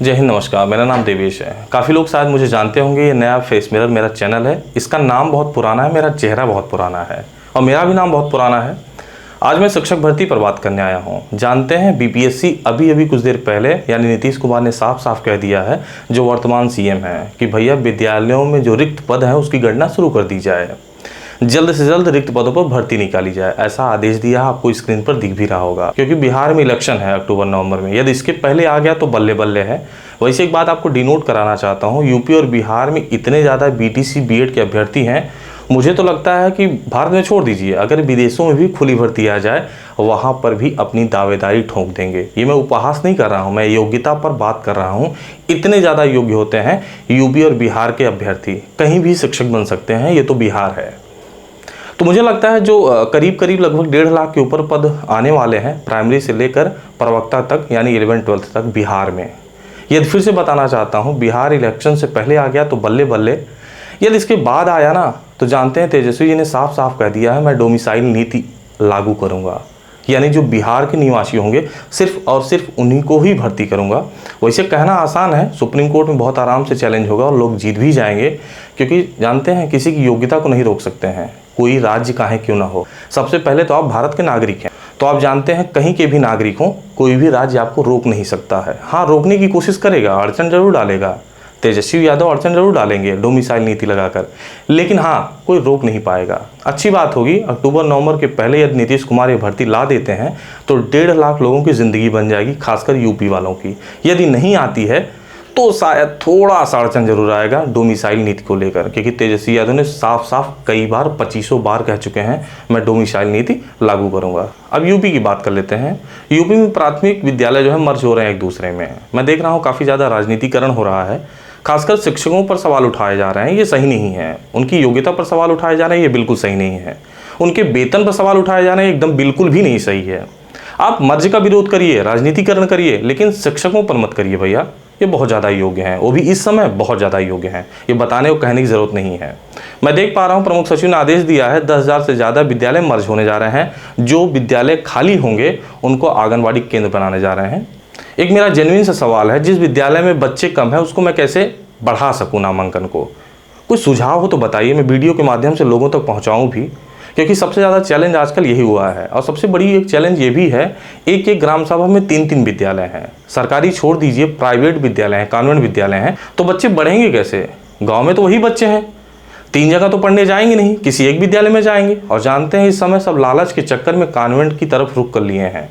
जय हिंद, नमस्कार। मेरा नाम देवेश है। काफ़ी लोग शायद मुझे जानते होंगे। ये नया फेस मिरर मेरा चैनल है। इसका नाम बहुत पुराना है, मेरा चेहरा बहुत पुराना है और मेरा भी नाम बहुत पुराना है। आज मैं शिक्षक भर्ती पर बात करने आया हूँ। जानते हैं बीपीएससी अभी कुछ देर पहले यानी नीतीश कुमार ने साफ साफ कह दिया है, जो वर्तमान सीएम है, कि भैया विद्यालयों में जो रिक्त पद है उसकी गणना शुरू कर दी जाए, जल्द से जल्द रिक्त पदों पर भर्ती निकाली जाए। ऐसा आदेश दिया, आपको स्क्रीन पर दिख भी रहा होगा। क्योंकि बिहार में इलेक्शन है अक्टूबर नवंबर में, यदि इसके पहले आ गया तो बल्ले बल्ले है। वैसे एक बात आपको डिनोट कराना चाहता हूँ, यूपी और बिहार में इतने ज़्यादा बीटीसी बीएड के अभ्यर्थी हैं, मुझे तो लगता है कि भारत में छोड़ दीजिए, अगर विदेशों में भी खुली भर्ती आ जाए वहाँ पर भी अपनी दावेदारी ठोक देंगे। ये मैं उपहास नहीं कर रहा हूँ, मैं योग्यता पर बात कर रहा हूँ। इतने ज़्यादा योग्य होते हैं यूपी और बिहार के अभ्यर्थी, कहीं भी शिक्षक बन सकते हैं। ये तो बिहार है। तो मुझे लगता है जो करीब लगभग 1.5 लाख के ऊपर पद आने वाले हैं प्राइमरी से लेकर प्रवक्ता तक, यानी 11-12 तक बिहार में। यदि फिर से बताना चाहता हूँ, बिहार इलेक्शन से पहले आ गया तो बल्ले बल्ले, यदि इसके बाद आया ना तो जानते हैं तेजस्वी जी ने साफ साफ कह दिया है, मैं डोमिसाइल नीति लागू करूँगा, यानी जो बिहार के निवासी होंगे सिर्फ और सिर्फ उन्हीं को ही भर्ती करूंगा। वैसे कहना आसान है, सुप्रीम कोर्ट में बहुत आराम से चैलेंज होगा और लोग जीत भी जाएंगे, क्योंकि जानते हैं किसी की योग्यता को नहीं रोक सकते हैं, कोई राज्य काहे क्यों ना हो। सबसे पहले तो आप भारत के नागरिक हैं, तो आप जानते हैं कहीं के भी नागरिक हों, कोई भी राज्य आपको रोक नहीं सकता है। हाँ, रोकने की कोशिश करेगा, अड़चन जरूर डालेगा, तेजस्वी यादव अड़चन जरूर डालेंगे डोमिसाइल नीति लगाकर, लेकिन हाँ, कोई रोक नहीं पाएगा। अच्छी बात होगी, अक्टूबर नवंबर के पहले यदि नीतीश कुमार ये भर्ती ला देते हैं तो 1.5 लाख लोगों की ज़िंदगी बन जाएगी, खासकर यूपी वालों की। यदि नहीं आती है तो शायद थोड़ा सा अड़चन जरूर आएगा डोमिसाइल नीति को लेकर, क्योंकि तेजस्वी यादव ने साफ साफ कई बार 2500 बार कह चुके हैं, मैं डोमिसाइल नीति लागू करूंगा। अब यूपी की बात कर लेते हैं। यूपी में प्राथमिक विद्यालय जो है मर्ज हो रहे हैं एक दूसरे में। मैं देख रहा हूँ काफ़ी ज़्यादा राजनीतिकरण हो रहा है, खासकर शिक्षकों पर सवाल उठाए जा रहे हैं, ये सही नहीं है। उनकी योग्यता पर सवाल उठाए जा रहे हैं, ये बिल्कुल सही नहीं है। उनके वेतन पर सवाल उठाए जा रहे हैं, एकदम बिल्कुल भी नहीं सही है। आप मर्ज का विरोध करिए, राजनीतिकरण करिए, लेकिन शिक्षकों पर मत करिए भैया। ये बहुत ज़्यादा योग्य हैं, वो भी इस समय बहुत ज़्यादा योग्य हैं, ये बताने को कहने की ज़रूरत नहीं है। मैं देख पा रहा हूँ प्रमुख सचिव ने आदेश दिया है, 10,000 से ज़्यादा विद्यालय मर्ज होने जा रहे हैं। जो विद्यालय खाली होंगे उनको आंगनबाड़ी केंद्र बनाने जा रहे हैं। एक मेरा जेन्युइन सा सवाल है, जिस विद्यालय में बच्चे कम है उसको मैं कैसे बढ़ा सकूं नामांकन को? कुछ सुझाव हो तो बताइए, मैं वीडियो के माध्यम से लोगों तक पहुंचाऊं भी, क्योंकि सबसे ज़्यादा चैलेंज आजकल यही हुआ है। और सबसे बड़ी एक चैलेंज ये भी है, एक ग्राम सभा में 3 विद्यालय हैं। सरकारी छोड़ दीजिए, प्राइवेट विद्यालय हैं, कॉन्वेंट विद्यालय हैं, तो बच्चे बढ़ेंगे कैसे? गाँव में तो वही बच्चे हैं, 3 जगह तो पढ़ने जाएंगे नहीं, किसी एक विद्यालय में जाएंगे। और जानते हैं इस समय सब लालच के चक्कर में कॉन्वेंट की तरफ रुख कर लिए हैं।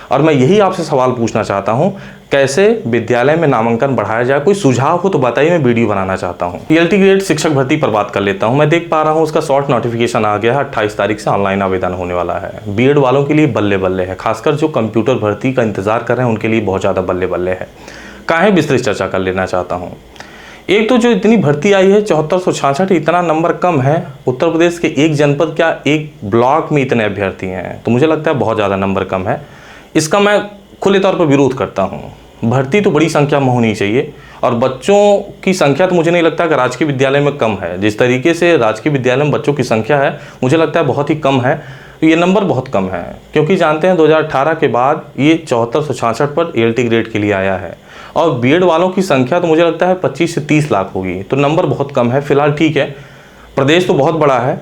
और मैं यही आपसे सवाल पूछना चाहता हूं, कैसे विद्यालय में नामांकन बढ़ाया जाए? कोई सुझाव हो तो बताइए, मैं वीडियो बनाना चाहता हूं। टीएलटी ग्रेड शिक्षक भर्ती पर बात कर लेता हूं। मैं देख पा रहा हूं उसका शॉर्ट नोटिफिकेशन आ गया है, 28 तारीख से ऑनलाइन आवेदन होने वाला है। बीएड वालों के लिए बल्ले बल्ले है, खासकर जो कंप्यूटर भर्ती का इंतजार कर रहे हैं उनके लिए बहुत ज़्यादा बल्ले बल्ले है। काहे विस्तृत चर्चा कर लेना चाहता हूँ। एक तो जो इतनी भर्ती आई है 7466, इतना नंबर कम है। उत्तर प्रदेश के एक जनपद क्या एक ब्लॉक में इतने अभ्यर्थी हैं, तो मुझे लगता है बहुत ज़्यादा नंबर कम है। इसका मैं खुले तौर पर विरोध करता हूँ। भर्ती तो बड़ी संख्या में होनी चाहिए, और बच्चों की संख्या तो मुझे नहीं लगता कि राजकीय विद्यालय में कम है। जिस तरीके से राजकीय विद्यालय में बच्चों की संख्या है, मुझे लगता है बहुत ही कम है। ये नंबर बहुत कम है, क्योंकि जानते हैं 2018 के बाद ये 7466 पर टीएलटी ग्रेड के लिए आया है। और बीएड वालों की संख्या तो मुझे लगता है 25 से 30 लाख होगी, तो नंबर बहुत कम है। फिलहाल ठीक है, प्रदेश तो बहुत बड़ा है,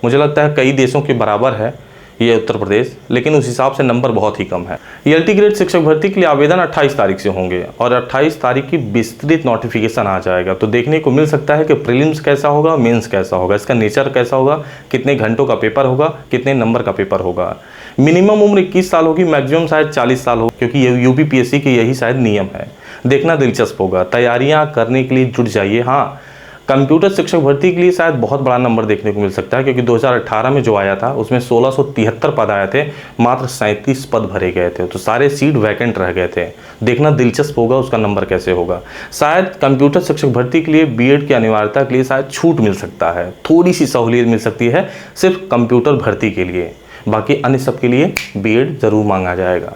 मुझे लगता है कई देशों के बराबर है ये उत्तर प्रदेश, लेकिन उस हिसाब से नंबर बहुत ही कम है। टीएलटी ग्रेड शिक्षक भर्ती के लिए आवेदन 28 तारीख से होंगे, और 28 तारीख की विस्तृत नोटिफिकेशन आ जाएगा, तो देखने को मिल सकता है कि प्रीलिम्स कैसा होगा, मेंस कैसा होगा, इसका नेचर कैसा होगा, कितने घंटों का पेपर होगा, कितने नंबर का पेपर होगा। मिनिमम उम्र 21 साल होगी, मैक्सिमम शायद 40 साल होगी, क्योंकि ये यूपीपीएससी के यही शायद नियम है। देखना दिलचस्प होगा, तैयारियाँ करने के लिए जुट जाइए। हाँ, कंप्यूटर शिक्षक भर्ती के लिए शायद बहुत बड़ा नंबर देखने को मिल सकता है, क्योंकि 2018 में जो आया था उसमें 1673 पद आए थे, मात्र 37 पद भरे गए थे, तो सारे सीट वैकेंट रह गए थे। देखना दिलचस्प होगा उसका नंबर कैसे होगा। शायद कंप्यूटर शिक्षक भर्ती के लिए बीएड की अनिवार्यता के लिए शायद छूट मिल सकता है, थोड़ी सी सहूलियत मिल सकती है सिर्फ कंप्यूटर भर्ती के लिए, बाकी अन्य सब के लिए बीएड जरूर मांगा जाएगा।